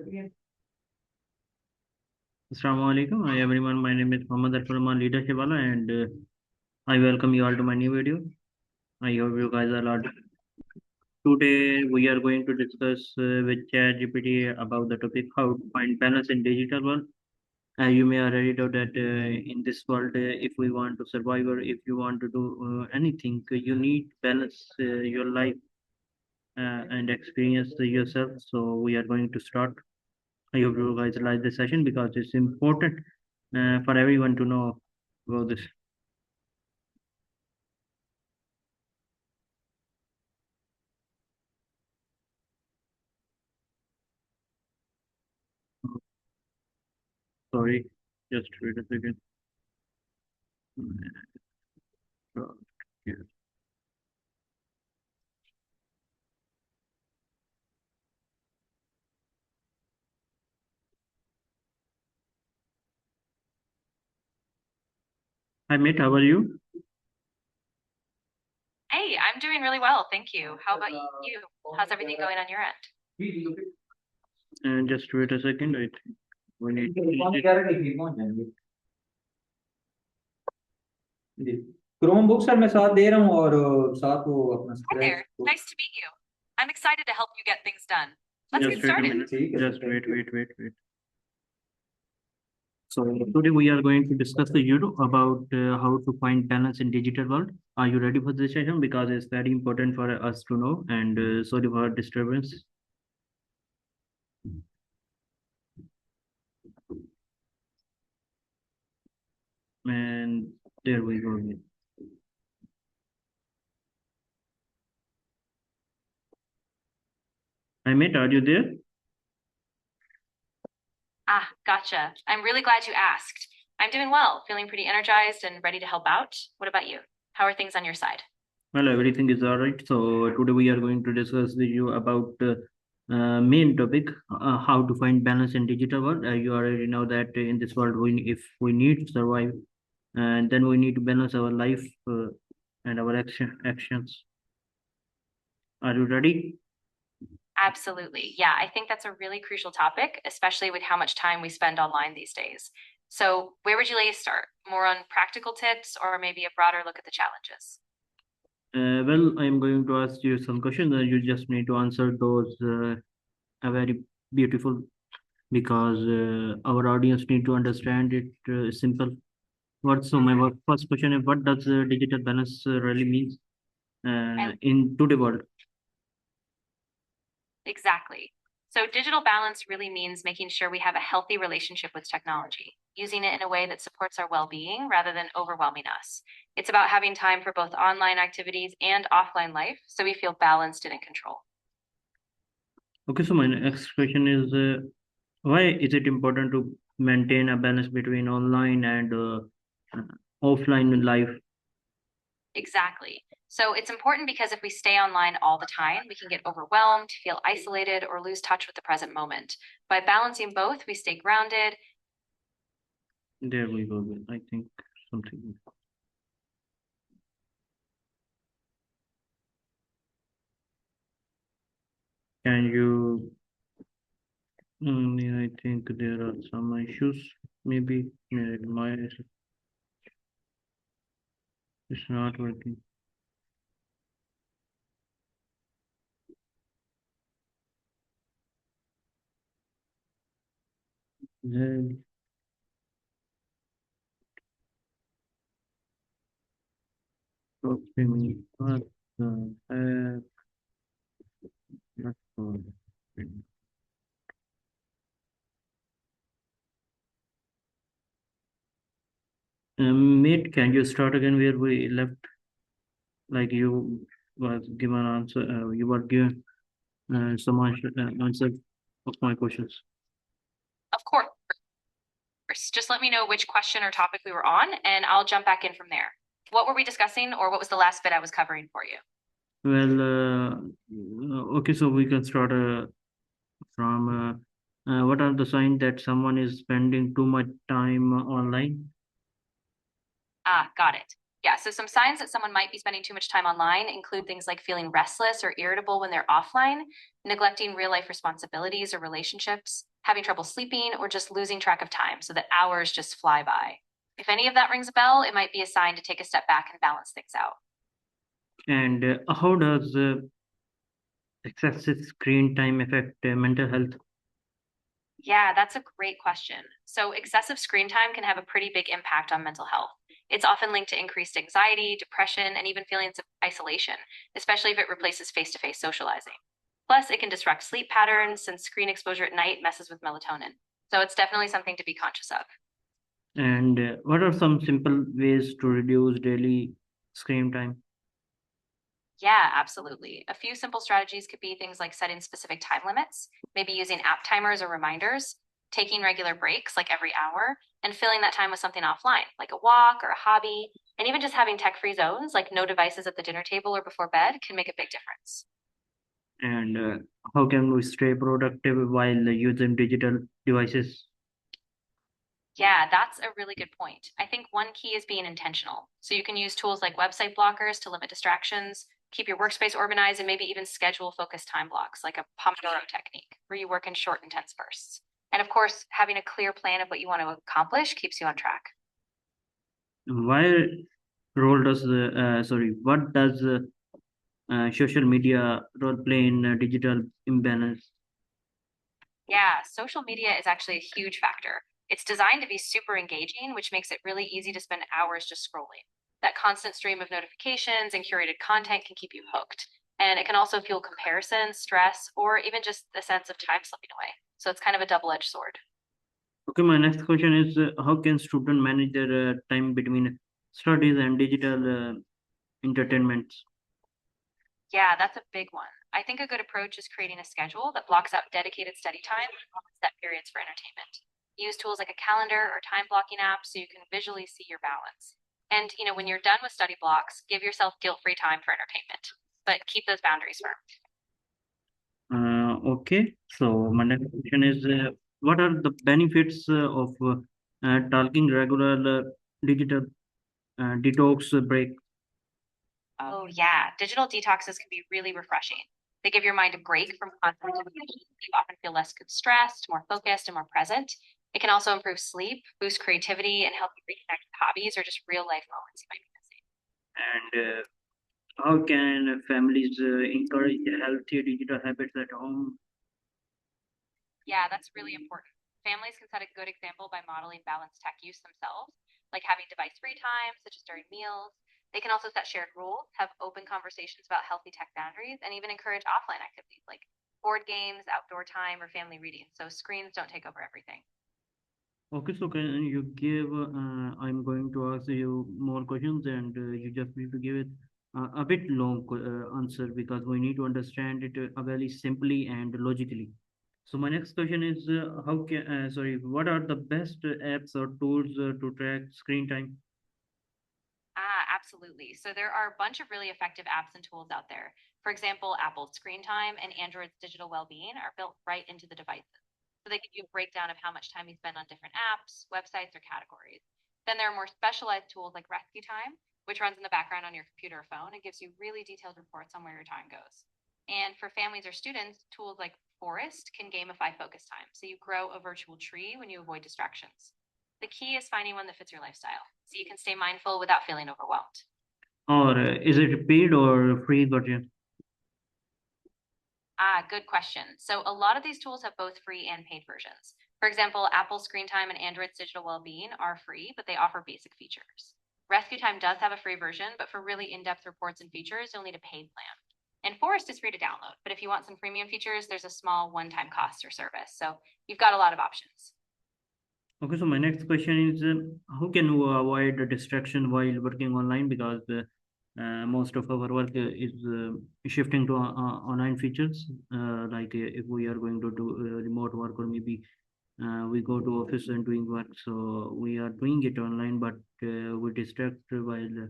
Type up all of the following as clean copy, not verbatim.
Assalamu alaikum. Hi everyone. My name is M.Alfur.leadershipWala and I welcome you all to my new video. I hope you guys are all. Today we are going to discuss with ChatGPT about the topic how to find balance in digital world. You may already know that in this world, if we want to survive or if you want to do anything, you need balance your life and experience yourself. So we are going to start. I hope you guys like this session because it's important for everyone to know about this. Sorry, just wait a second. Yes. Hi, mate. How are you? Hey, I'm doing really well, thank you. How about you? How's everything going on your end? And just wait a second. I think we need. Chromebook sir मैं साथ दे रहा हूँ और साथ वो अपना Hi scratch there. Nice to meet you. I'm excited to help you get things done. Let's Just get wait a started. minute. ठीक है Just wait. So today we are going to discuss the video about how to find balance in digital world. Are you ready for this session? Because it's very important for us to know. And sorry for disturbance. And there we go. Hi, mate. Are you there? Ah, gotcha. I'm really glad you asked. I'm doing well, feeling pretty energized and ready to help out. What about you? How are things on your side? Well, everything is all right. So today we are going to discuss with you about main topic, how to find balance in digital world. You already know that in this world, if we need to survive, and then we need to balance our life and our actions. Are you ready? Absolutely. Yeah, I think that's a really crucial topic, especially with how much time we spend online these days. So, where would you like to start? More on practical tips or maybe a broader look at the challenges? Well, I am going to ask you some questions. You just need to answer those very beautiful because our audience need to understand it simple. My first question is what does digital balance really means in today world? Exactly. So, digital balance really means making sure we have a healthy relationship with technology, using it in a way that supports our well being rather than overwhelming us. It's about having time for both online activities and offline life so we feel balanced and in control. Okay, so my next question is why is it important to maintain a balance between online and offline life? Exactly. So, it's important because if we stay online all the time, we can get overwhelmed, feel isolated, or lose touch with the present moment. By balancing both, we stay grounded. There we go. I think something. Can you? Yeah, I think there are some issues. Maybe my it's not working. Then copy me. What the heck? Not working. Mate, can you start again where we left? Like you was given answer, you were given some answer of my questions. Of course, just let me know which question or topic we were on, and I'll jump back in from there. What were we discussing, or what was the last bit I was covering for you? Well, okay, so we can start from what are the signs that someone is spending too much time online? Ah, got it. Yeah, so some signs that someone might be spending too much time online include things like feeling restless or irritable when they're offline, neglecting real life responsibilities or relationships, having trouble sleeping, or just losing track of time so that hours just fly by. If any of that rings a bell, it might be a sign to take a step back and balance things out. And how does excessive screen time affect mental health? Yeah, that's a great question. So, excessive screen time can have a pretty big impact on mental health. It's often linked to increased anxiety, depression, and even feelings of isolation, especially if it replaces face to face socializing. Plus, it can disrupt sleep patterns since screen exposure at night messes with melatonin. So, it's definitely something to be conscious of. And what are some simple ways to reduce daily screen time? Yeah, absolutely. A few simple strategies could be things like setting specific time limits, maybe using app timers or reminders, taking regular breaks like every hour, and filling that time with something offline, like a walk or a hobby. And even just having tech free zones, like no devices at the dinner table or before bed, can make a big difference. And how can we stay productive while using digital devices? Yeah, that's a really good point. I think one key is being intentional. So you can use tools like website blockers to limit distractions, keep your workspace organized, and maybe even schedule focused time blocks like a Pomodoro technique where you work in short, intense bursts. And of course, having a clear plan of what you want to accomplish keeps you on track. Why role does what does social media role play in digital imbalance? Yeah, social media is actually a huge factor. It's designed to be super engaging, which makes it really easy to spend hours just scrolling. That constant stream of notifications and curated content can keep you hooked. And it can also fuel comparison, stress, or even just the sense of time slipping away. So it's kind of a double-edged sword. Okay, my next question is how can students manage their time between studies and digital entertainments? Yeah, that's a big one. I think a good approach is creating a schedule that blocks out dedicated study time and set periods for entertainment. Use tools like a calendar or time blocking app so you can visually see your balance. And when you're done with study blocks, give yourself guilt-free time for entertainment, but keep those boundaries firm. Okay, so my next question is what are the benefits of talking regular digital detox break? Oh, yeah. Digital detoxes can be really refreshing. They give your mind a break from constant stimulation. You often feel less stressed, more focused, and more present. It can also improve sleep, boost creativity, and help you reconnect with hobbies or just real life moments you might be missing. And how can families encourage healthy digital habits at home? Yeah, that's really important. Families can set a good example by modeling balanced tech use themselves, like having device free time, such as during meals. They can also set shared rules, have open conversations about healthy tech boundaries, and even encourage offline activities like board games, outdoor time, or family reading, so screens don't take over everything. Okay, so can you give? I'm going to ask you more questions, and you just need to give it a bit long answer because we need to understand it very simply and logically. So my next question is, what are the best apps or tools to track screen time? Ah, absolutely. So there are a bunch of really effective apps and tools out there. For example, Apple's Screen Time and Android's Digital Wellbeing are built right into the devices. So they give you a breakdown of how much time you spend on different apps, websites, or categories. Then there are more specialized tools like Rescue Time, which runs in the background on your computer or phone and gives you really detailed reports on where your time goes. And for families or students, tools like Forest can gamify focus time. So you grow a virtual tree when you avoid distractions. The key is finding one that fits your lifestyle so you can stay mindful without feeling overwhelmed. Or is it paid or free version? Ah, good question. So a lot of these tools have both free and paid versions. For example, Apple Screen Time and Android's Digital Wellbeing are free, but they offer basic features. Rescue Time does have a free version, but for really in-depth reports and features, you'll need a paid plan. And Forest is free to download, but if you want some premium features, there's a small one-time cost or service. So you've got a lot of options. Okay, so my next question is, how can we avoid the distraction while working online? Because most of our work is shifting to online features. If we are going to do remote work, or maybe we go to office and doing work, so we are doing it online, but we distract while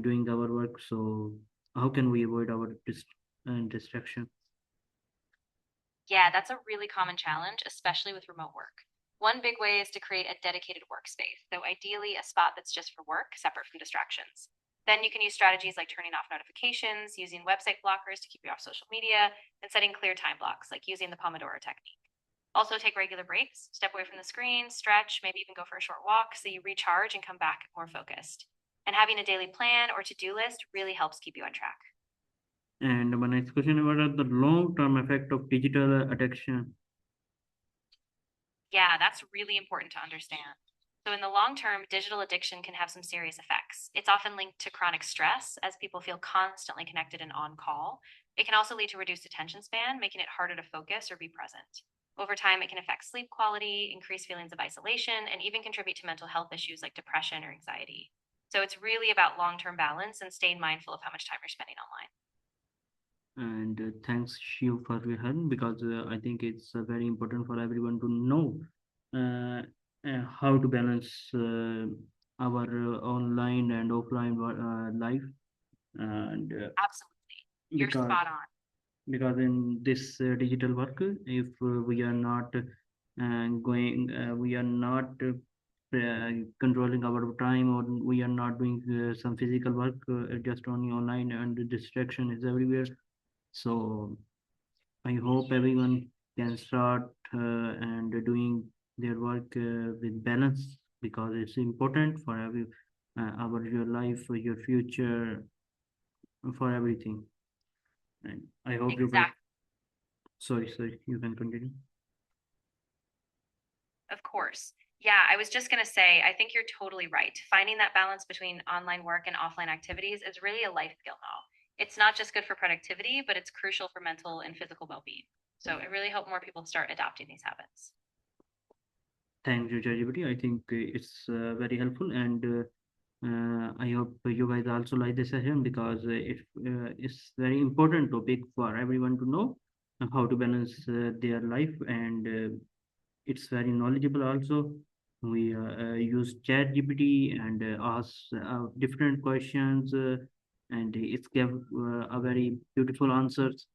doing our work. So how can we avoid our distraction? Yeah, that's a really common challenge, especially with remote work. One big way is to create a dedicated workspace, so ideally a spot that's just for work, separate from distractions. Then you can use strategies like turning off notifications, using website blockers to keep you off social media, and setting clear time blocks, like using the Pomodoro technique. Also, take regular breaks, step away from the screen, stretch, maybe even go for a short walk so you recharge and come back more focused. And having a daily plan or to-do list really helps keep you on track. And my next question, what are the long-term effect of digital addiction? Yeah, that's really important to understand. So, in the long term, digital addiction can have some serious effects. It's often linked to chronic stress as people feel constantly connected and on call. It can also lead to reduced attention span, making it harder to focus or be present. Over time, it can affect sleep quality, increase feelings of isolation, and even contribute to mental health issues like depression or anxiety. So, it's really about long term balance and staying mindful of how much time you're spending online. And thanks you for your help, because I think it's very important for everyone to know uh, how to balance our online and offline life. And Absolutely. You're because spot on. in this digital work, if we are not we are not controlling our time, or we are not doing some physical work, just only online, and the distraction is everywhere. So I hope everyone can start and doing their work with balance, because it's important for our your life, for your future, for everything. And I hope you guys. Exactly. Sorry, you can continue. Of course. Yeah, I was just going to say, I think you're totally right. Finding that balance between online work and offline activities is really a life skill now. It's not just good for productivity, but it's crucial for mental and physical well being. So I really hope more people start adopting these habits. Thank you, ChatGPT. I think it's very helpful, and I hope you guys also like this session, because it's very important topic for everyone to know how to balance their life, and it's very knowledgeable also. We use ChatGPT and ask different questions, and it's give a very beautiful answers.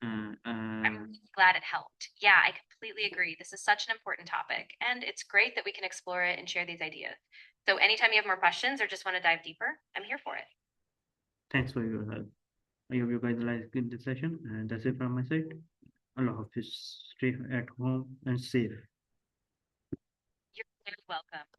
I'm really glad it helped. Yeah, I completely agree. This is such an important topic, and it's great that we can explore it and share these ideas. So, anytime you have more questions or just want to dive deeper, I'm here for it. Thanks for your help. I hope you guys like this session, and that's it from my side. Allah Hafiz. Stay at home and safe. You're very welcome.